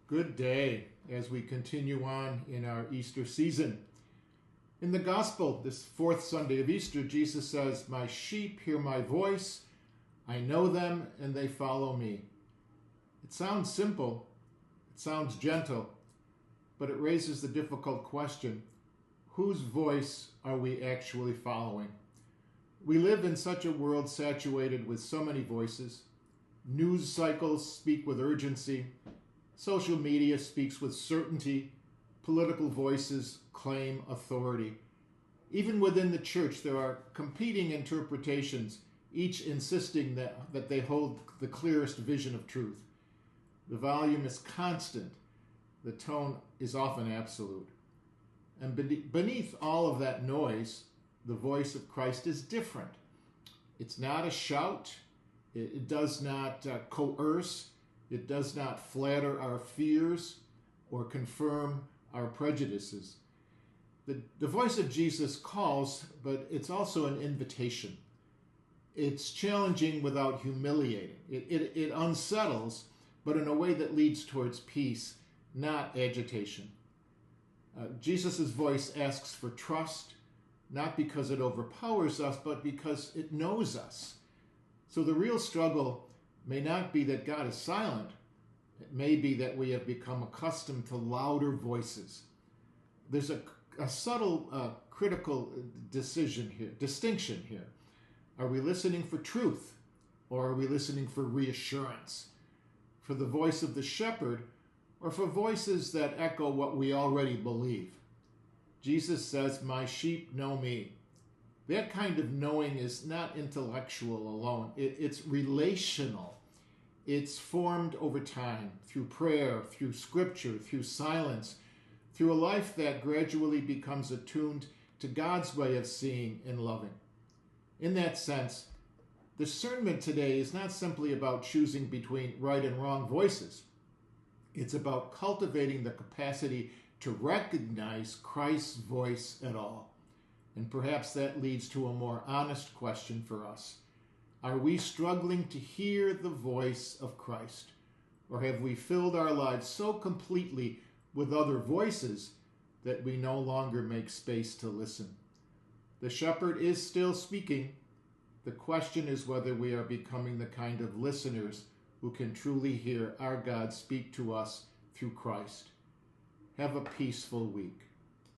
Good day as we continue on in our Easter season. In the Gospel, this fourth Sunday of Easter, Jesus says, "My sheep hear my voice. I know them and they follow me." It sounds simple, it sounds gentle, but it raises the difficult question, whose voice are we actually following? We live in such a world saturated with so many voices. News cycles speak with urgency. Social media speaks with certainty. Political voices claim authority. Even within the church, there are competing interpretations, each insisting that they hold the clearest vision of truth. The volume is constant. The tone is often absolute. And beneath all of that noise, the voice of Christ is different. It's not a shout. It does not coerce. It does not flatter our fears or confirm our prejudices. The voice of Jesus calls, but it's also an invitation. It's challenging without humiliating. It unsettles, but in a way that leads towards peace, not agitation. Jesus' voice asks for trust, not because it overpowers us, but because it knows us. So the real struggle may not be that God is silent. It may be that we have become accustomed to louder voices. There's a subtle critical distinction here. Are we listening for truth, or are we listening for reassurance? For the voice of the shepherd, or for voices that echo what we already believe? Jesus says, "My sheep know me." That kind of knowing is not intellectual alone. It's relational. It's formed over time through prayer, through scripture, through silence, through a life that gradually becomes attuned to God's way of seeing and loving. In that sense, discernment today is not simply about choosing between right and wrong voices. It's about cultivating the capacity to recognize Christ's voice at all. And perhaps that leads to a more honest question for us. Are we struggling to hear the voice of Christ? Or have we filled our lives so completely with other voices that we no longer make space to listen? The shepherd is still speaking. The question is whether we are becoming the kind of listeners who can truly hear our God speak to us through Christ. Have a peaceful week.